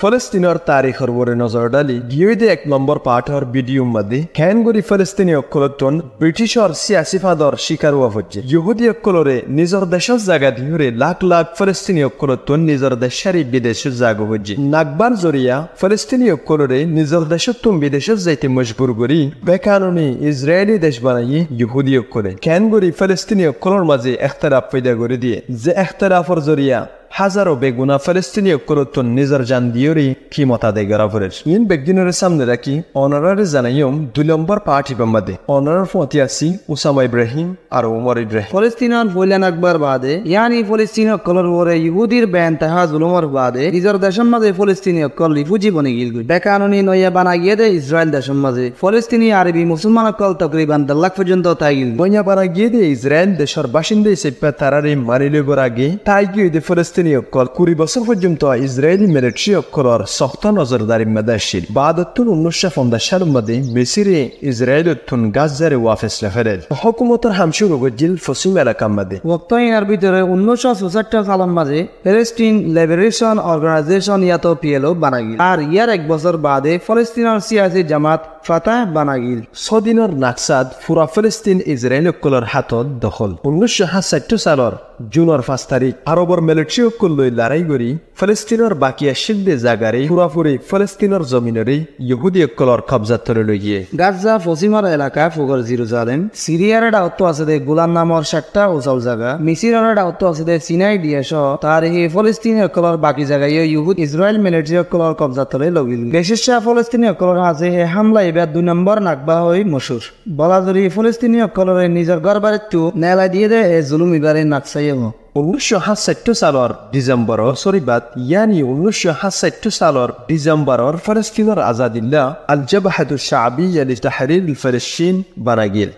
ফলস্তিনৰ তাৰিখৰ ওপৰত নজৰ ডালি গিয়েদে 1 নম্বৰ পাঠৰ ভিডিঅ' मध्ये খেনগৰি ফলস্তিনী অকলতন ব্ৰিটিছৰ সিয়াসিফাদৰ শিকাৰ হোৱা হৈছে ইহুদী অকলৰে নিজৰ দেশৰ জাগা দিহৰে লাখ লাখ ফলস্তিনী অকলতন নিজৰ দেশৰ বিদেশৰ জাগা হৈছে নাগবাৰ জৰিয়া ফলস্তিনী অকলৰে নিজৰ দেশতন বিদেশৰ যাইতে মজবুৰ কৰি বেকানুনি ইজৰাইলী দেশ বনাই ইহুদী অকলে খেনগৰি ফলস্তিনী অকলৰ মাজে ইখতিলাফ পয়দা কৰি দিয়ে যে ইখতিলাফৰ জৰিয়া হাজারো বেগুনা ফলস্তিনী অকলতন নিজের জান দিয়রি ক্ষমতা দেয় গরাফরের ইন বেগদিনের সামনে রাখি অনারারে জানাইম 2 নম্বর পার্টি বাম্মাদে অনারার ফতিয়াসি উসামা ইব্রাহিম আর উমর ইব্রাহিম ফলস্তিনার ফৈলান আকবর বাদে ইয়ানি ফলস্তিনী অকলর ওরে ইহুদির বেনতাহা জুলুমর বাদে নিজের দেশের মাঝে ফলস্তিনী অকল রিফুজি বনে গিল বেকানুনি নয়া বানা গিয়ে দে ইসরায়েল দেশের মাঝে ফলস্তিনী আরবি মুসলমান অকল তকরিবান 10 লাখ পর্যন্ত তাই গিল বইয়া বানা গিয়ে দে ইসরায়েল দেশের বাসিন্দা হিসেবে তারারে মারিলে আগে তাই গিয়ে দে ফলস্তিনী অকল 20 বছর পর্যন্ত ইসরায়েলি মিলিটারি অকলর সখ্ত নজরদারি মেদাশিল বাদতুন 1950 সালের মধ্যে মিসরে ইসরায়েলতুন গাজারে ওয়াফেস লেফেরেল হুকুমতের হামশুর গজিল ফসিম এলাকা মধ্যে ওয়াক্তইনার ভিতরে 1966 সালের মাঝে ফিলিস্তিন লিবারেশন অর্গানাইজেশন ইয়াতো পিএলও বানাগিল আর ইয়ার 1 বছর বাদে ফলস্তিনের সিয়াসি জামাত ফাতাহ বানাগিল সদিনের নাকসাদ পুরা ফিলিস্তিন ইসরায়েল অকলর হাতত দখল 1967 সালের জুনের 5 তারিখ আরবর মিলিটারি অকল লই লড়াই করি ফিলিস্তিনের বাকি আসিলদে জাগারে পুরাপুরি ফিলিস্তিনের জমিনরে ইহুদি অকলর কবজা তলে লই গিয়ে গাজা পশ্চিমার এলাকা ফুগর জেরুজালেম সিরিয়ার দাওত আছে দে গোলান নামর সাতটা উচাল জায়গা মিসিরের দাওত আছে দে সিনাই দিয়েছ তার এই ফিলিস্তিনি অকলর বাকি জায়গায় ইহুদ ইসরায়েল মিলিটারি অকলর কবজা তলে লগিল বিশেষা ফিলিস্তিনি অকলর আছে এই হামলা এবার 2 নম্বর নাকবা হই মশুর বলাদরি ফিলিস্তিনি অকলর নিজের গরবারেতু নেলা দিয়ে দে এই জুলুম ইবারে নাকসাইব 1967 সালের ডিসেম্বর সরিবাত ইয়ানি 1967 সালের ডিসেম্বরের ফিলিস্তিনের আজাদিল্লাহ আল জাবহাতু শাবিয়্যা লিতাহরির ফিলিস্তিন বানাগিল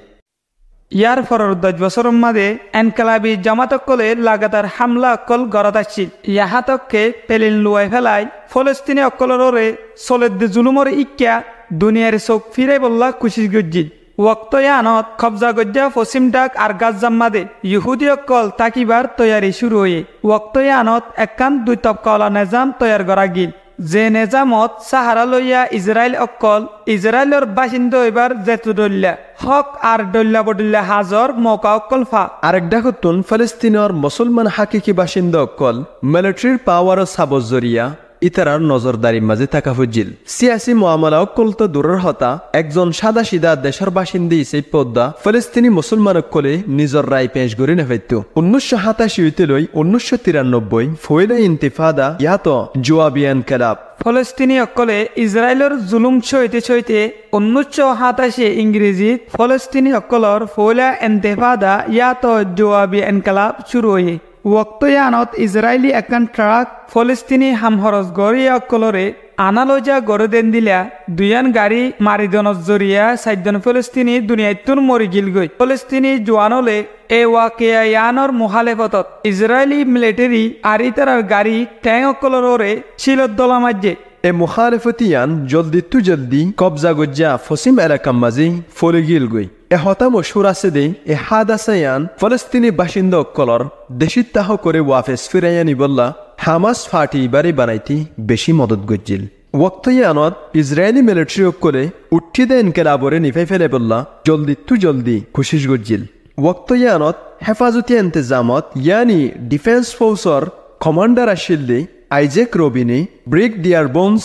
ইয়ার পরের 10 বছরের মাঝে এনকালাবি জামাতকলে লাগাতার হামলা অকল গড়াত আসছিল ইয়াহাতককে পেলিন লুয়াই ফেলাই ফলস্তিনি অকলরে সলেদ জুলুমর ইক্কা দুনিয়ার চোখ ফিরে বললা কুশিস গজ্জিল ওয়াক্তয়ানত কবজা গজ্জা পশ্চিম ডাক আর গাজ্জাম মাদে ইহুদি অকল তাকিবার তৈয়ারি শুরু হয়ে ওয়াক্তয়ানত একান 2 তবকাওয়ালা নিজাম তৈয়ার করা গিল যে নিজামত সাহারা লইয়া ইসরায়েল অকল ইসরায়েলের বাসিন্দা এবার জেতুদল্লা হক আর দল্লা বদল্লা হাজর মৌকা অকল ফা আরেক ডাকতুন ফিলিস্তিনের মুসলমান হাকিকি বাসিন্দা অকল মিলিটারির পাওয়ার সাবজ জরিয়া ইতারার নজরদারির মাঝে থাকা হজিল সিয়াসি মুআমালা অকল তো দূরের হতা একজন সাদা সিধা দেশের বাসিন্দা হিসেবে পদ্মা ফিলিস্তিনি মুসলমান অকলে নিজের রায় পেশ করে নেফাইত 1987 হইতে লই 1993 ফয়লা ইন্তিফাদা ইয়াতো জওয়াবিয়ান কালাব ফলস্তিনি অকলে ইসরায়েলের জুলুম সইতে সইতে 1987 ইংরেজি ফলস্তিনি অকলর ফয়লা ইন্তিফাদা ইয়াতো জওয়াবি ইনকালাব শুরু হয়ে ওয়াক্তয়ানত ইসরায়েলি একান ট্রাক ফলস্তিনি হামহরজ গড়িয়া অকলরে আনালোজা গড়ে দেন দিলা দুয়ান গাড়ি মারিদনত জরিয়া 4 জন ফলস্তিনি দুনিয়াতুন মরি গিল গই ফলস্তিনি জওয়ানলে এ ওয়াকিয়ায়ানর মুহালেফতত ইসরায়েলি মিলিটারি আরিতার গাড়ি ট্যাং অকলরে শিলদ্দলা মাঝে এ মুখালিফতিয়ান জলদি কবজা গজ্জা ফসিম এলাকা মাঝে ফলে গিল গই এ হতা মশহুর আছে দে এ হাদাসায়ান ফলস্তিনি বাসিন্দা অকলর দেশিত্তাহ করে ওয়াফেস ফিরাইয়ানি বললা হামাস ফাটি বাড়ি বানাইতে বেশি মদত গজ্জিল ওয়াক্তয়ানত ইসরায়েলি মিলিটারি অকলে উঠি দে ইনকিলাবরে নিফাই ফেলে বললা জলদি খুশিস গজ্জিল ওয়াক্তয়ানত হেফাজতি ইন্তজামত ইয়ানি ডিফেন্স ফোর্সর কমান্ডার আসিল দে আইজেক রবিনি ব্রেক দিয়ার বোনস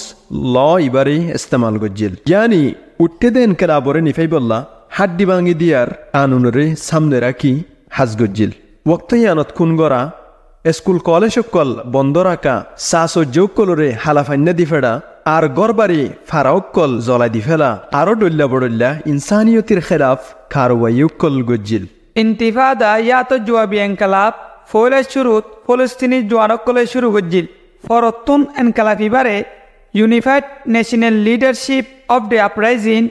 ল ইবারে ইস্তেমাল গজ্জিল ইয়ানি উঠতে দে ইনকিলাবরে নিফাই বললা হাড্ডি ভাঙি দিয়ার আনুনরে সামনে রাখি হাজ গজ্জিল ওয়াক্তয়ানত খুনগরা স্কুল কলেজ অকল বন্ধ রাখা সাসজ্জকলরে হালাফান্না দি ফেড়া আর গরবারি ফারাউকল জলাই দি ফেলা আরো ডল্লা বড়ল্লা ইনসানিয়তির খেলাফ কারওয়াইকল গজ্জিল ইন্তিফাদা ইয়াতো জওয়াবি ইনকালাব ফয়লা শুরুত ফলস্তিনি জওয়ানকলে শুরু গজ্জিল ফরতুন ইনকালাব ইবারে unified national leadership of the uprising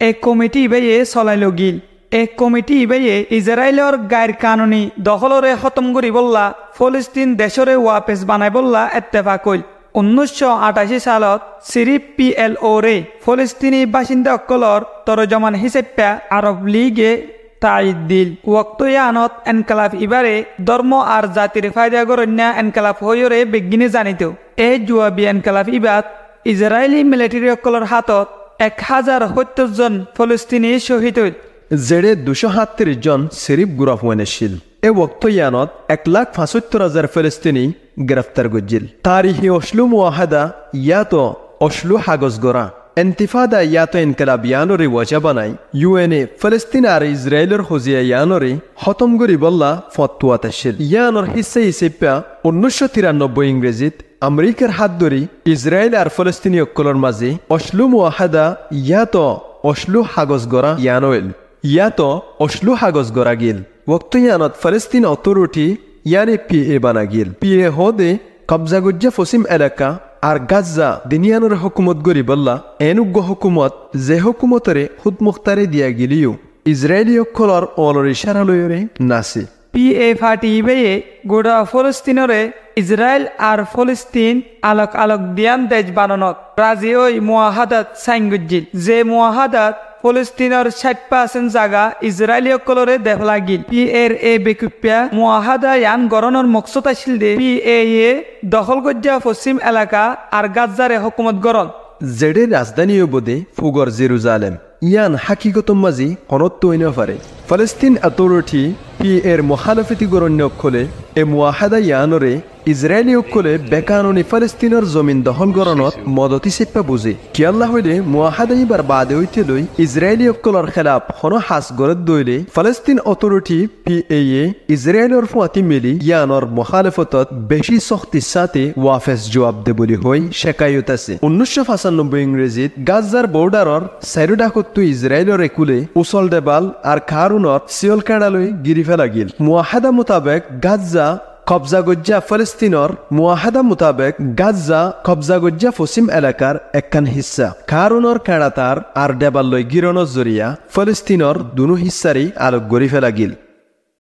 এ কমিটি ইবাইয়ে চলাইল গিল এ কমিটি ইবাইয়ে ইসরায়েলের গায়ের কানুনি দখলরে খতম করি বললা ফলস্তিন দেশরে ওয়াপেস বানাই বললা ইত্তেফাক কইল 1988 সালত সিরিপ পিএলও রে ফলস্তিনি বাসিন্দা অকলর তরজমান হিসেবে আরব লীগে তাইদ দিল ওয়াক্তয়ানত এনকালাফ ইবারে ধর্ম আর জাতির ফায়দা গরন্যা এনকালাফ হইরে বেগিনে জানিত এ জুয়াবি এনকালাফ ইবাদ ইজৰাইলী মিলিটাৰীসকলৰ হাতত 1070 জন ফলস্তিনী শ্বহীদ হ'ল। যেৰে 237 জন চিৰিপ গুৰা হোৱানেছিল। এই বক্ত ইয়ানত 1,75,000 ফলস্তিনী গ্ৰেফতাৰ গজিল। তাৰিখে অশ্লু মুৱাহাদা ইয়াতো অশ্লু হাগজ গৰা এন্তিফাদা ইয়াতো ইনকলাব ইয়ানৰে ৱাজা বানাই ইউএনএ ফলস্তিন আৰু ইজৰাইলৰ সজিয়া ইয়ানৰে খতম কৰি বল্লা ফতোৱাত আছিল। ইয়ানৰ হিস্সা হিচাপে 1993 ইংৰাজীত আমেৰিকাৰ হাত ধৰি ইজৰাইল আৰু ফলস্তিনীসকলৰ মাজে অশ্লু মুৱাহাদা ইয়াতো অশ্লু হাগজ গৰা ইয়ান হ'ল। ইয়াতো অশ্লু হাগজ গৰা গিল। वक्त यानत फलस्तीन अथॉरिटी यानी PA बना गिल। PA होदे कब्जा गुज्जा फसिम एलाका আর গাজ্জা দিনিয়ানোর হুকুমত গরি বল্লা এনুগ্য হুকুমত যে হুকুমতরে হুদ মুখতারে দিয়া গিলিও ইসরায়েলি অক্ষলর অলর ইশারা লয়রে নাসি। PA ফাটি বেয়ে গোড়া ফলস্তিনরে ইসরায়েল আর ফলস্তিন আলোক আলোক দিয়ান দেশ বানানত রাজি ওই মুয়াহাদাত সাইন গজ্জিল। যে মুয়াহাদাত ফলস্তিনের 60% জায়গা ইসরায়েলি অকলরে দেখ লাগিল। PA বেকুপ্যা মুয়াহাদা ইয়ান গরনের মকসদ আছিল দে PA দখল গজ্জা পশ্চিম এলাকা আর গাজ্জারে হুকুমত গরন জেডে রাজধানী বদে ফুগর জেরুজালেম ইয়ান হাকিগত মাজি হনত তৈন পারে। ফলস্তিন অথরিটি PA মুখালফতি গরণ্য অক্ষলে এ মুয়াহাদা ইয়ানরে ইসরায়েলি অক্ষলে বেকানুনি ফলস্তিনের জমিন দখল গরণত মদতি চেপা বুঝে কিয়াল্লা হইলে মুয়াহাদা ইবার বাদে হইতে লই ইসরায়েলি অক্ষলর খেলাফ হন হাস গরত দইলে ফলস্তিন অথরিটি PA ইসরায়েলর ফুয়াতি মিলি ইয়ানর মুখালফতত বেশি শক্তির সাথে ওয়াফেস জবাব দে বলি হই শেকায়ত আছে। 1995 ইংরেজিত গাজ্জার বর্ডারর সাইরোডাকত্তু ইসরায়েলর একুলে উসল দেবাল আর খারুনত সিয়ল কাড়ালৈ গিরি ফেলা গিল। মুয়াহাদা মোতাবেক গাজ্জা কবজা গজ্জা ফলস্তিনর মুয়াহাদা মোতাবেক গাজ্জা কবজা গজ্জা পশ্চিম এলাকার একখান হিস্সা কারুনর কাড়াতার আর দেবাল্লৈ গিরণর জরিয়া ফলস্তিনর দুনো হিস্সারই আলোক গড়ি ফেলা গিল।